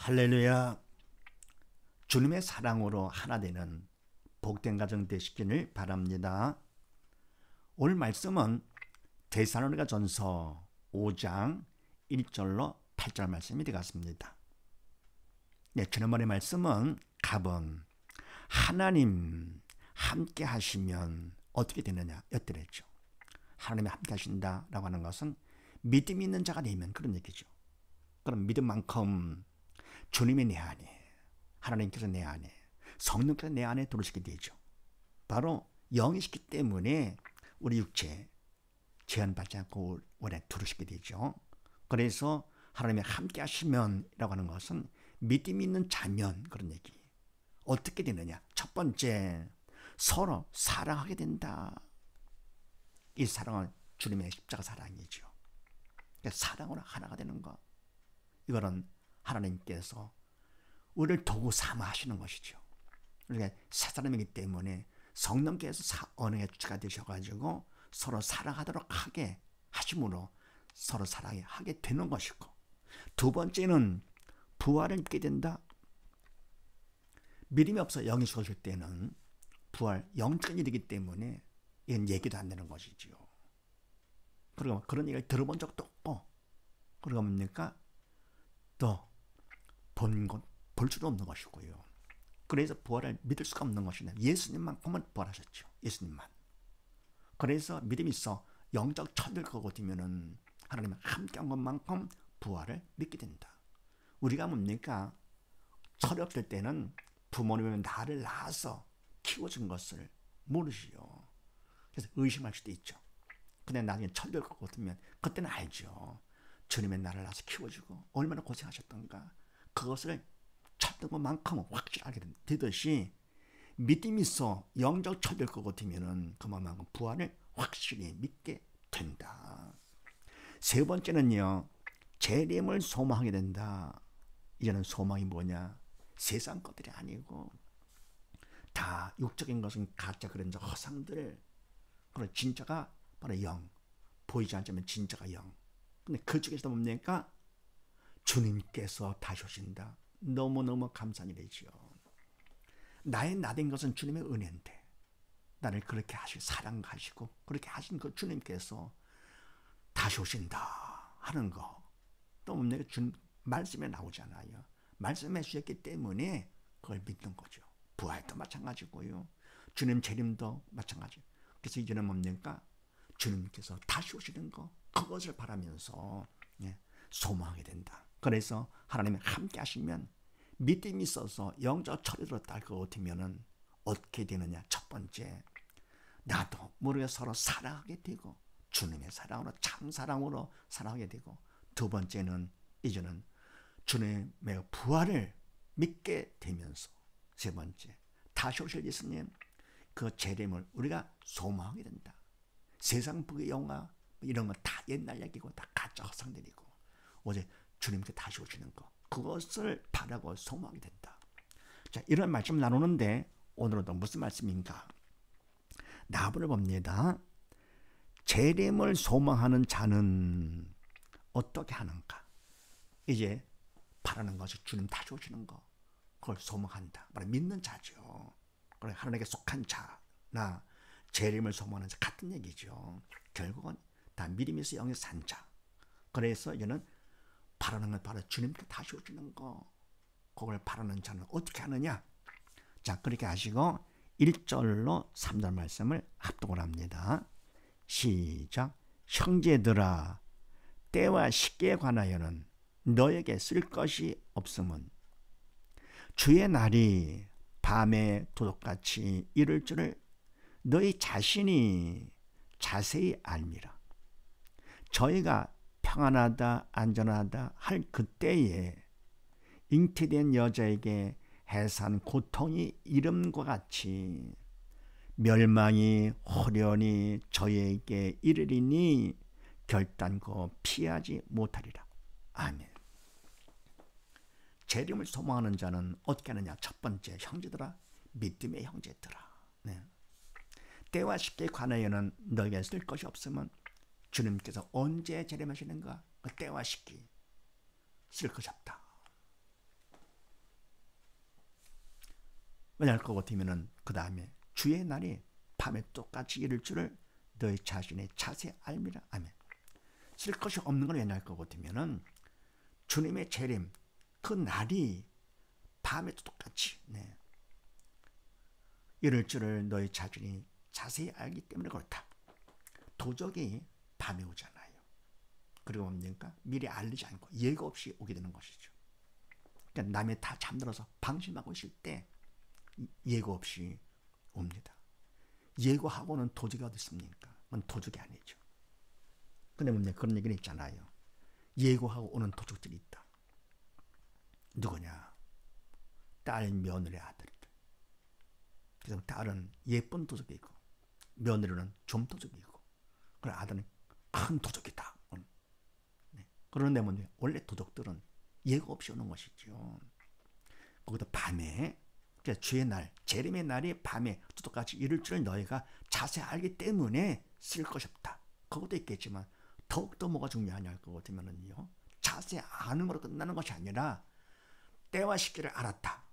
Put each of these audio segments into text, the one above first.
할렐루야. 주님의 사랑으로 하나 되는 복된 가정 되시기를 바랍니다. 오늘 말씀은 데살로니가 전서 5장 1절로 8절 말씀이 되겠습니다. 네, 지난번의 말씀은 갑은 하나님 함께 하시면 어떻게 되느냐 였더랬죠. 하나님이 함께 하신다라고 하는 것은 믿음이 있는 자가 되면 그런 얘기죠. 그럼 믿음만큼 주님이 내 안에, 하나님께서 내 안에, 성령께서 내 안에 들어오시게 되죠. 바로 영이시기 때문에 우리 육체 제한받지 않고 원에 들어오시게 되죠. 그래서 하나님이 함께 하시면 이라고 하는 것은 믿음이 있는 자면 그런 얘기. 어떻게 되느냐? 첫 번째, 서로 사랑하게 된다. 이 사랑은 주님의 십자가 사랑이죠. 사랑으로 하나가 되는 것. 이거는 하나님께서 우리를 도구 삼아 하시는 것이죠. 우리가 새 사람이기 때문에 성령께서 언어의 주체가 되셔가지고 서로 사랑하도록 하게 하심으로 서로 사랑하게 되는 것이고, 두 번째는 부활을 믿게 된다. 믿음이 없어 영이 죽어질 때는 부활, 영적인 일이기 때문에 이건 얘기도 안 되는 것이지요. 그리고 그런 얘기를 들어본 적도 없고, 그리고 뭡니까? 또 볼 수도 없는 것이고요. 그래서 부활을 믿을 수가 없는 것이냐. 예수님만큼은 부활하셨죠. 예수님만. 그래서 믿음이 있어 영적 천을 거거든요. 하나님은 함께한 것만큼 부활을 믿게 된다. 우리가 뭡니까? 철이 없을 때는 부모님은 나를 낳아서 키워준 것을 모르시요. 그래서 의심할 수도 있죠. 근데 나중에 철될 것 같으면 그때는 알죠. 주님의 나를 낳아서 키워주고 얼마나 고생하셨던가. 그것을 찾던 것만큼 확실하게 되듯이 믿음이 있어 영적 철될 것 같으면 그만큼 부활을 확실히 믿게 된다. 세 번째는요, 재림을 소망하게 된다. 이제는 소망이 뭐냐? 세상 것들이 아니고 다 육적인 것은 가짜 그런 허상들. 그리고 진짜가 바로 영. 보이지 않지만 진짜가 영. 근데 그 중에서 뭡니까? 주님께서 다시 오신다. 너무너무 감사한 일이지요. 나의 나된 것은 주님의 은혜인데 나를 그렇게 하시고 사랑하시고 그렇게 하신 그 주님께서 다시 오신다 하는 거. 또 뭡니까? 말씀에 나오잖아요. 말씀해 주셨기 때문에 그걸 믿는 거죠. 부활도 마찬가지고요. 주님 재림도 마찬가지. 그래서 이제는 뭡니까? 주님께서 다시 오시는 거, 그것을 바라면서 소망하게 된다. 그래서 하나님이 함께 하시면 믿음이 있어서 영적 철이 들었다 할 것 같으면 어떻게 되느냐? 첫 번째, 나도 모르게 서로 사랑하게 되고 주님의 사랑으로, 참 사랑으로 사랑하게 되고, 두 번째는 이제는 주님의 부활을 믿게 되면서, 세 번째, 다시 오실 예수님 그 재림을 우리가 소망하게 된다. 세상 북의 영화 이런 건 다 옛날 얘기고 다 가짜 허상들이고 오직 주님께 다시 오시는 것, 그것을 바라고 소망하게 된다. 자, 이런 말씀 나누는데 오늘은 또 무슨 말씀인가? 나부를 봅니다. 재림을 소망하는 자는 어떻게 하는가? 이제 바라는 것이 주님 다시 오시는 거, 그걸 소망한다. 바로 믿는 자죠. 그래, 하나님께 속한 자나 재림을 소망하는 자 같은 얘기죠. 결국은 다 믿음이 있어 영의 산 자. 그래서 이제는 바라는 건 바로 주님께 다시 오시는 거, 그걸 바라는 자는 어떻게 하느냐? 자, 그렇게 하시고 1절로 3절 말씀을 합독을 합니다. 시작. 형제들아, 때와 시기에 관하여는 너에게 쓸 것이 없음은 주의 날이 밤에 도둑같이 이를 줄을 너희 자신이 자세히 알미라. 저희가 평안하다 안전하다 할 그때에 잉태된 여자에게 해산 고통이 이름과 같이 멸망이 호련히 저희에게 이르리니 결단코 피하지 못하리라. 아멘. 재림을 소망하는 자는 어떻게 하느냐? 첫 번째, 형제들아, 믿음의 형제들아. 때와 시기에 관하여는 너에게 쓸 것이 없으면 주님께서 언제 재림하시는가? 그 때와 시기 쓸 것이 없다. 왜냐할 것 같으면은 그 다음에 주의 날이 밤에 똑같이 이를 줄을 너희 자신의 자세 알미라. 아멘. 쓸 것이 없는 걸 왜냐할 것 같으면은 주님의 재림 그 날이 밤에도 똑같이 이럴 줄을 너희 자신이 자세히 알기 때문에 그렇다. 도적이 밤에 오잖아요. 그리고 뭡니까? 미리 알리지 않고 예고 없이 오게 되는 것이죠. 그러니까 남이 다 잠들어서 방심하고 있을 때 예고 없이 옵니다. 예고하고는 도적이 어디 있습니까? 그건 도적이 아니죠. 근데 뭡니까? 그런 얘기는 있잖아요. 예고하고 오는 도적들이 있다. 누구냐? 딸, 며느리, 아들들. 그래서 딸은 예쁜 도적이 있고 며느리는 좀 도적이 있고 그리고 아들은 큰 도적이다. 그런데 뭐냐? 원래 도적들은 예고 없이 오는 것이죠. 거기다 밤에 주의 날, 재림의 날이 밤에 똑같이 이를 줄 너희가 자세히 알기 때문에 쓸 것이 없다. 그것도 있겠지만 더욱더 뭐가 중요하냐 할 것 같으면요. 자세히 아는 것으로 끝나는 것이 아니라 때와 시기를 알았다.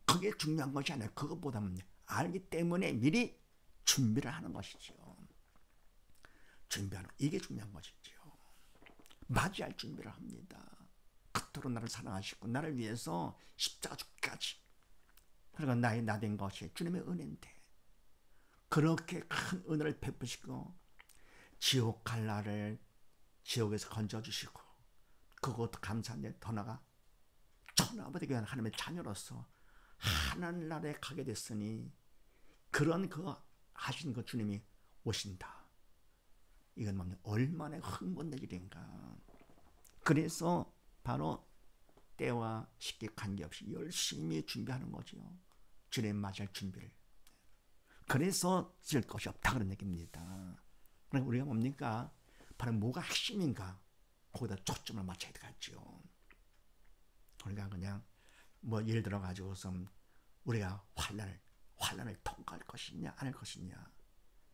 그게 중요한 것이 아니라 그것보다는 알기 때문에 미리 준비를 하는 것이죠. 준비하는 이게 중요한 것이죠. 맞이할 준비를 합니다. 그토록 나를 사랑하시고 나를 위해서 십자가 죽기까지 그러니까 나의 나된 것이 주님의 은혜인데 그렇게 큰 은혜를 베푸시고 지옥 갈 나를 지옥에서 건져주시고 그것도 감사한데 더 나아가 천하아버지가 하나님의 자녀로서 하늘나라에 가게 됐으니 그런 그 하신 그 주님이 오신다. 이건 뭡니까? 얼마나 흥분된 일인가. 그래서 바로 때와 시기 관계없이 열심히 준비하는 거죠. 주님 맞이할 준비를. 그래서 쓸 것이 없다 그런 얘기입니다. 그럼 우리가 뭡니까? 바로 뭐가 핵심인가? 거기다 초점을 맞춰야 되겠죠. 우리가 그냥 뭐 예를 들어 가지고서 우리가 환난을 통과할 것이냐 안 할 것이냐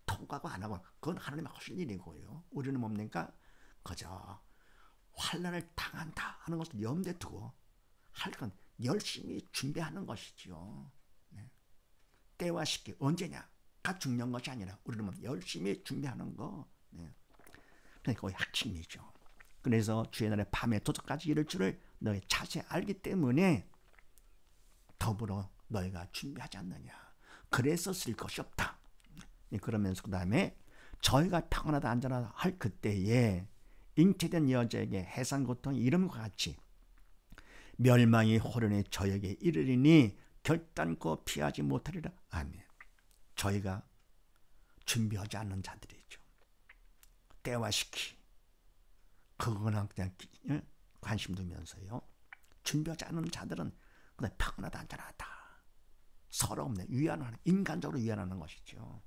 통과하고 안 하고 그건 하나님의 하실 일이고요. 우리는 뭡니까? 그저 환난을 당한다 하는 것을 염두에 두고 할 건 열심히 준비하는 것이죠. 때와 시기 언제냐가 중요한 것이 아니라 우리는 열심히 준비하는 거. 그러니까 거의 핵심이죠. 그래서 주의 날에 밤에 도적까지 이를 줄을 너희 자세히 알기 때문에 더불어 너희가 준비하지 않느냐. 그래서 쓸 것이 없다. 그러면서 그 다음에 저희가 평안하다 안전하다 할 그때에 잉태된 여자에게 해산 고통이 이름과 같이 멸망이 호련히 저에게 이르리니 결단코 피하지 못하리라. 아멘. 저희가 준비하지 않는 자들이죠. 때와 시기 그거나 그냥 관심 두면서요. 준비하지 않는 자들은 그냥 평안하다 안전하다 서로 없네 위안하는 인간적으로 위안하는 것이죠.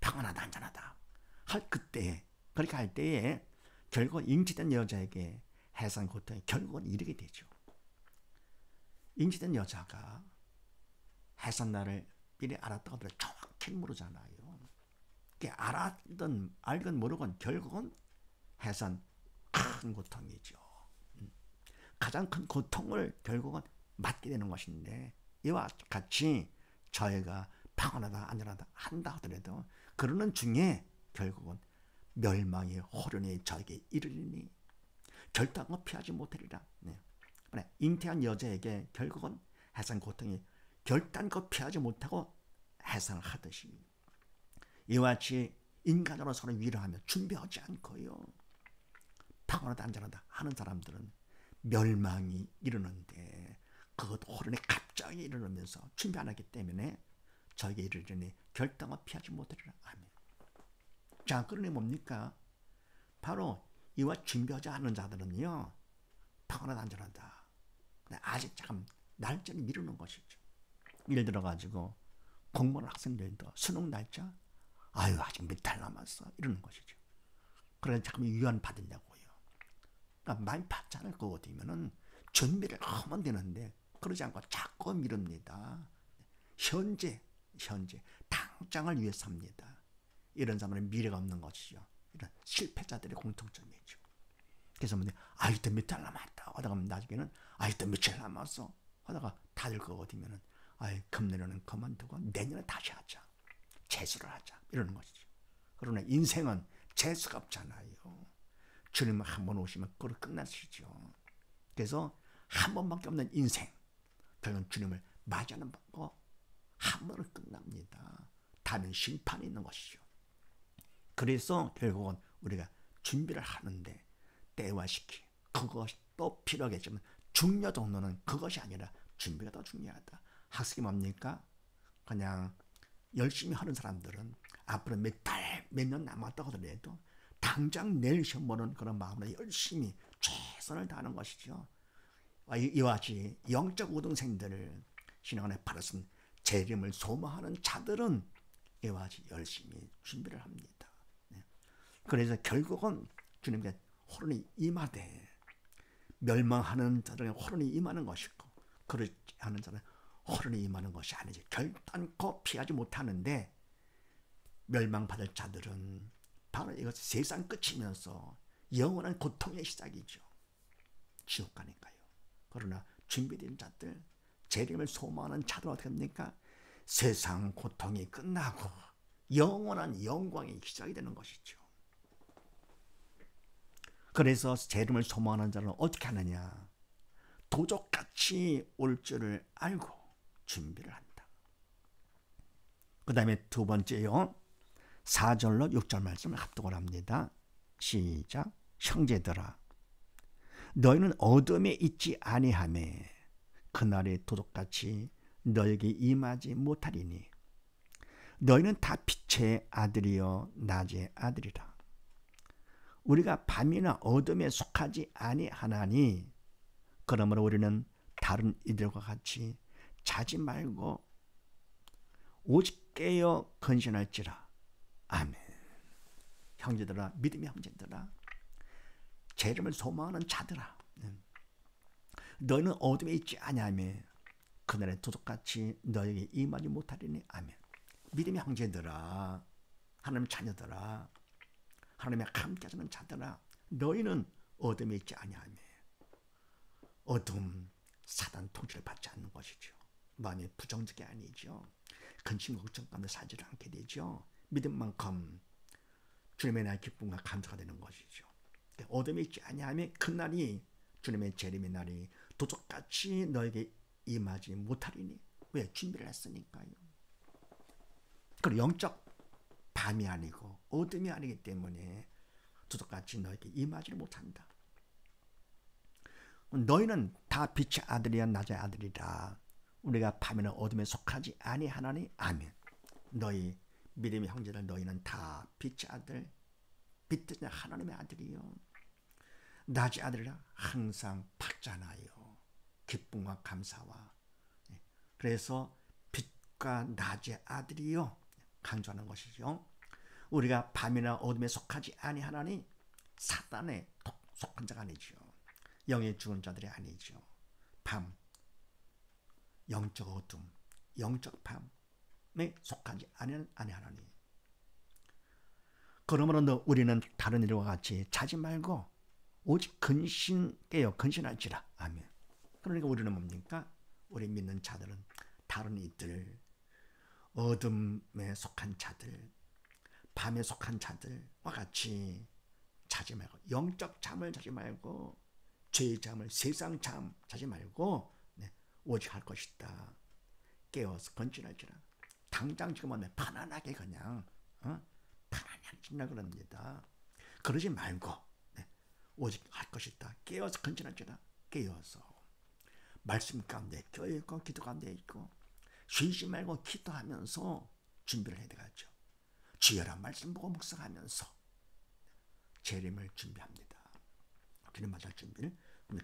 평안하다 안전하다 할 그때 그렇게 할 때에 결국 잉태된 여자에게 해산 고통이 결국은 이르게 되죠. 잉태된 여자가 해산날을 미리 알았다고 하더라도 정확히 모르잖아요. 알건 모르건 결국은 해산 큰 고통이죠. 가장 큰 고통을 결국은 맞게 되는 것인데 이와 같이 저희가 평안하다 안전하다 한다 하더라도 그러는 중에 결국은 멸망의 호련이 저에게 이르리니 결단코 피하지 못하리라. 잉태한 여자에게 결국은 해산 고통이 결단코 피하지 못하고 해산을 하듯이 이와 같이 인간으로 서로 위로하며 준비하지 않고요. 평안하다 안전하다 하는 사람들은 멸망이 이르는데 그것 호련이 갑자기 이르면서 준비 안 하기 때문에 저에게 이르리니 결단코 피하지 못하리라. 아멘. 자, 그러니 뭡니까? 바로 이와 준비하지 않는 자들은요. 평안하다 안전하다. 아직 참 날짜를 미루는 것이죠. 예를 들어가지고 공무원 학생들도 수능 날짜 아유 아직 몇 달 남았어 이러는 것이죠. 그래서 자꾸 위안 받으려고요. 그러니까 많이 받지 않을 거 같으면은 준비를 하면 되는데 그러지 않고 자꾸 미룹니다. 현재 당장을 위해 삽니다. 이런 사람은 미래가 없는 것이죠. 이런 실패자들의 공통점이죠. 그래서 아직도 몇 달 남았다 하다가 나중에는 아직도 며칠 남았어 하다가 다 될 거 같으면은 아이, 금년에는 그만두고 내년에 다시 하자. 재수를 하자. 이러는 것이죠. 그러나 인생은 재수가 없잖아요. 주님 한 번 오시면 그걸 끝나시죠. 그래서 한 번밖에 없는 인생. 결국은 주님을 맞이하는 거 한 번으로 끝납니다. 다음엔 심판이 있는 것이죠. 그래서 결국은 우리가 준비를 하는데 때와시기 그것이 또 필요하겠지만 중요 정도는 그것이 아니라 준비가 더 중요하다. 학습이 뭡니까? 그냥 열심히 하는 사람들은 앞으로 몇 달, 몇 년 남았다고 하더라도 당장 내일 시험 보는 그런 마음으로 열심히 최선을 다하는 것이죠. 이와 같이 영적 우등생들을 신앙 안에 받았은 재림을 소망하는 자들은 이와 같이 열심히 준비를 합니다. 그래서 결국은 주님께 호련히 임하되 멸망하는 자들에게 호련히 임하는 것이고 그렇지 않은 자는 호련히 임하는 것이 아니지. 결단코 피하지 못하는데 멸망받을 자들은 바로 이것 세상 끝이면서 영원한 고통의 시작이죠. 지옥 가니까요. 그러나 준비된 자들, 재림을 소망하는 자들 어떻게 합니까? 세상 고통이 끝나고 영원한 영광의 시작이 되는 것이죠. 그래서 재림을 소망하는 자는 어떻게 하느냐? 도적같이 올 줄을 알고 준비를 한다. 그 다음에 두 번째요. 4절로 6절 말씀을 합독을 합니다. 시작. 형제들아 너희는 어둠에 있지 아니하매 그날의 도둑같이 너에게 임하지 못하리니 너희는 다 빛의 아들이요 낮의 아들이라. 우리가 밤이나 어둠에 속하지 아니하나니 그러므로 우리는 다른 이들과 같이 자지 말고 오직 깨어 근신할지라. 아멘. 형제들아, 믿음의 형제들아, 재림을 소망하는 자들아, 너희는 어둠에 있지 아니하며 그날의 도둑같이 너에게 임하지 못하리니. 아멘. 믿음의 형제들아, 하나님 자녀들아, 하나님의 함께 하시는 자들아, 너희는 어둠에 있지 아니하며 어둠, 사단 통치를 받지 않는 것이죠. 마음이 부정적이 아니죠. 근심 걱정 가운데 살지를 않게 되죠. 믿음만큼 주님의 날 기쁨과 감사가 되는 것이죠. 어둠에 있지 아니하며 그날이 주님의 재림의 날이 도적같이 너에게 임하지 못하리니. 왜? 준비를 했으니까요. 그리고 영적 밤이 아니고 어둠이 아니기 때문에 도적같이 너에게 임하지 못한다. 너희는 다 빛의 아들이야 낮의 아들이라. 우리가 밤이나 어둠에 속하지 아니하나니. 아멘. 너희 믿음의 형제들, 너희는 다 빛의 아들, 빛 대신 하나님의 아들이요 낮의 아들이라. 항상 밝잖아요. 기쁨과 감사와. 그래서 빛과 낮의 아들이요 강조하는 것이죠. 우리가 밤이나 어둠에 속하지 아니하나니 사단에 속한 자가 아니죠. 영의 죽은 자들이 아니죠. 밤, 영적 어둠, 영적 밤에 속하지 아니하나니. 그러므로 우리는 다른 이들과 같이 자지 말고 오직 깨어 근신할지라. 아멘. 그러니까 우리는 뭡니까? 우리 믿는 자들은 다른 이들, 어둠에 속한 자들, 밤에 속한 자들과 같이 자지 말고, 영적 잠을 자지 말고, 죄의 잠을, 세상 잠 자지 말고, 오직 할 것이다. 깨어서 건진할지라. 당장 지금 오늘 편안하게 그냥 편안히 할지라 그럽니다. 그러지 말고 오직 할 것이다. 깨어서 건진할지라. 깨어서 말씀 가운데 껴있고 기도 가운데 있고 쉬지 말고 기도하면서 준비를 해야 되겠죠. 주여란 말씀 보고 묵상하면서 재림을 준비합니다. 주님 맞을 준비를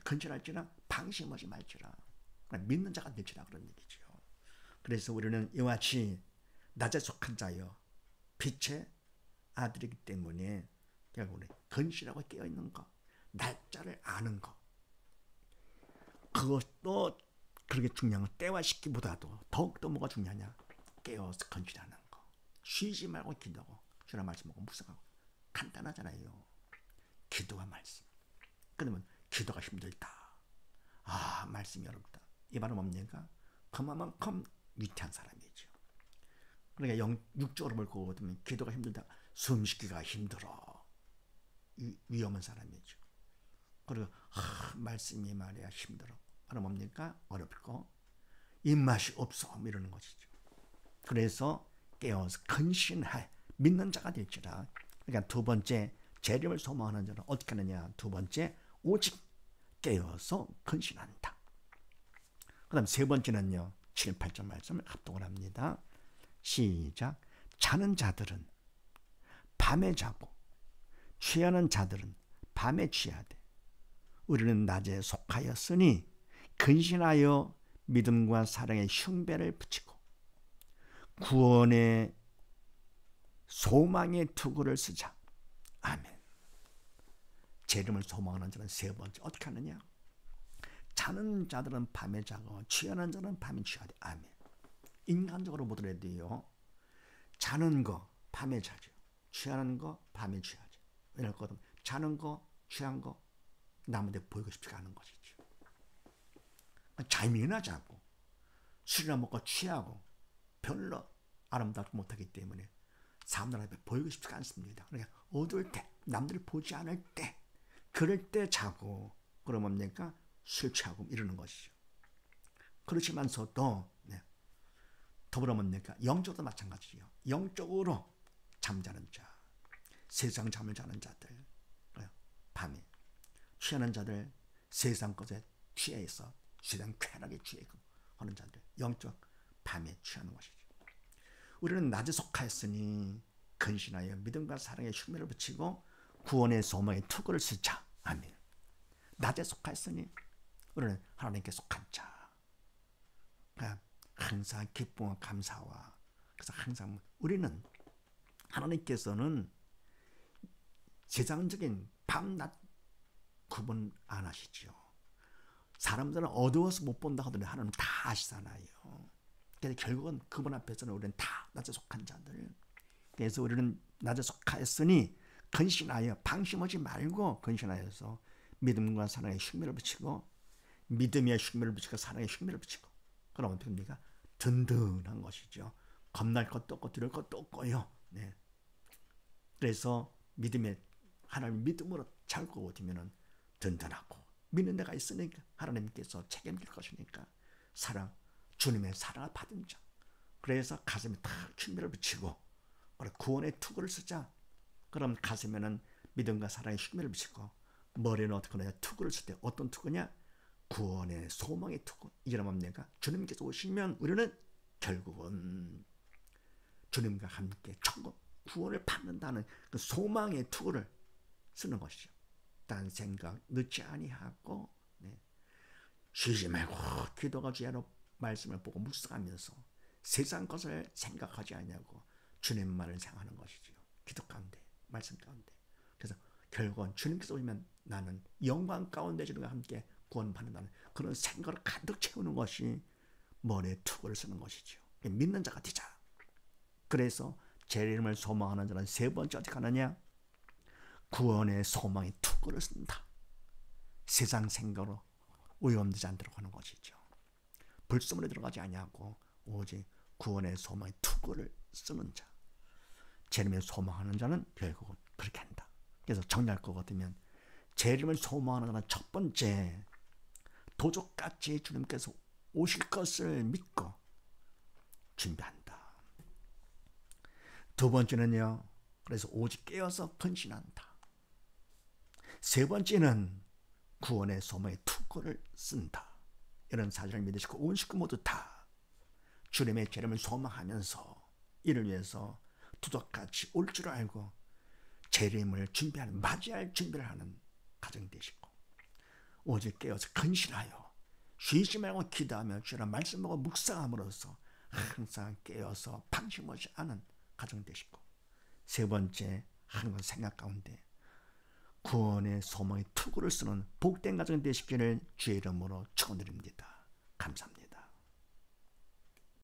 건진할지라. 방심하지 말지라. 믿는 자가 될지라 그런 얘기죠. 그래서 우리는 이와 같이 낮에 속한 자여 빛의 아들이기 때문에 결국 우리 건실하고 깨어있는 것, 날짜를 아는 것, 그것도 그렇게 중요한 것. 때와 시기보다도 더욱더 뭐가 중요하냐? 깨어서 건실하는 것. 쉬지 말고 기도하고 주님 말씀하고 묵상하고. 간단하잖아요. 기도와 말씀. 그러면 기도가 힘들다. 말씀이 어렵다. 이 말은 뭡니까? 그만큼 위태한 사람이죠. 그러니까 육적으로 볼 거고 보면 기도가 힘들다, 숨쉬기가 힘들어, 위험한 사람이죠. 그리고 말씀이 말이야 힘들어. 그럼 뭡니까? 어렵고 입맛이 없어 이러는 것이죠. 그래서 깨어서 근신하여 믿는 자가 될지라. 그러니까 두 번째, 재림을 소망하는 자는 어떻게 하느냐? 두 번째, 오직 깨어서 근신한다. 그 다음 세 번째는요, 7, 8절 말씀을 합독을 합니다. 시작. 자는 자들은 밤에 자고 취하는 자들은 밤에 취하되 우리는 낮에 속하였으니 근신하여 믿음과 사랑의 흉배를 붙이고 구원의 소망의 투구를 쓰자. 아멘. 재림을 소망하는 자는 세 번째 어떻게 하느냐? 자는 자들은 밤에 자고 취하는 자는 밤에 취하되. 아멘. 인간적으로 보더라도요, 자는 거 밤에 자죠. 취하는 거 밤에 취하죠. 왜냐하면 자는 거 취한 거 남한테 보이고 싶지가 않은 것이죠. 잠이나 자고 술이나 먹고 취하고 별로 아름답지 못하기 때문에 사람들 앞에 보이고 싶지가 않습니다. 그러니까 어두울 때, 남들이 보지 않을 때, 그럴 때 자고, 그러면 뭡니까? 술 취하고 이러는 것이죠. 그렇지만서도 더불어 뭡니까? 영적으로 마찬가지예요. 영적으로 잠자는 자, 세상 잠을 자는 자들, 밤에 취하는 자들, 세상 것에 취해 있어 세상 쾌락에 취해 있고 하는 자들, 영적 밤에 취하는 것이죠. 우리는 낮에 속하였으니 근신하여 믿음과 사랑의 흉배를 붙이고 구원의 소망의 투구를 쓰자. 아멘. 낮에 속하였으니 우리는 하나님께 속한 자. 그러니까 항상 기쁨과 감사와, 그래서 항상 우리는 하나님께서는 세상적인 밤낮 구분 안 하시죠. 사람들은 어두워서 못 본다 하더니 하나님 다 아시잖아요. 그래서 결국은 그분 앞에서는 우리는 다 낮에 속한 자들. 그래서 우리는 낮에 속하였으니 근신하여, 방심하지 말고 근신하여서 믿음과 사랑의 흉배를 붙이고, 믿음의 흉배를 붙이고 사랑의 흉배를 붙이고, 그럼 어떻게 됩니까? 든든한 것이죠. 겁날 것도 없고 두려울 것도 없고요. 네. 그래서 믿음의, 하나님 믿음으로 잘 버티면은 든든하고, 믿는 데가 있으니까 하나님께서 책임질 것이니까 사랑, 주님의 사랑을 받은 자. 그래서 가슴에 탁 흉배를 붙이고 구원의 투구를 쓰자. 그럼 가슴에는 믿음과 사랑의 흉배를 붙이고, 머리는 어떻게 하냐? 투구를 쓸 때 어떤 투구냐? 구원의 소망의 투구. 이게 뭡니까? 주님께서 오시면 우리는 결국은 주님과 함께 천국 구원을 받는다는 그 소망의 투구를 쓰는 것이죠. 딴 생각 늦지 아니하고, 쉬지 말고 기도가 주야로 말씀을 보고 묵상하면서 세상 것을 생각하지 않냐고 주님만을 생각하는 것이죠. 기도 가운데, 말씀 가운데. 그래서 결국은 주님께서 오시면 나는 영광 가운데 주님과 함께 구원받는다는 그런 생각을 가득 채우는 것이 머리에 투구를 쓰는 것이죠. 믿는 자가 되자. 그래서 재림을 소망하는 자는 세 번째 어떻게 하느냐? 구원의 소망의 투구를 쓴다. 세상 생각으로 오염되지 않도록 하는 것이죠. 불순물에 들어가지 아니하고 오직 구원의 소망의 투구를 쓰는 자. 재림을 소망하는 자는 결국은 그렇게 한다. 그래서 정리할 것 같으면 재림을 소망하는 자는 첫 번째, 도적같이 주님께서 오실 것을 믿고 준비한다. 두 번째는요, 그래서 오직 깨어서 근신한다. 세 번째는 구원의 소망의 투구를 쓴다. 이런 사실을 믿으시고 온 식구 모두 다 주님의 재림을 소망하면서 이를 위해서 도적같이 올 줄 알고 재림을 준비하는, 맞이할 준비를 하는 가정이 되시고, 오직 깨어서 근신하여 쉬지 말고 기도하며 주의 말씀하고 묵상함으로써 항상 깨어서 방심하지 않은 가정 되시고, 세 번째 하는 생각 가운데 구원의 소망의 투구를 쓰는 복된 가정 되시기를 주의 이름으로 축원드립니다. 감사합니다.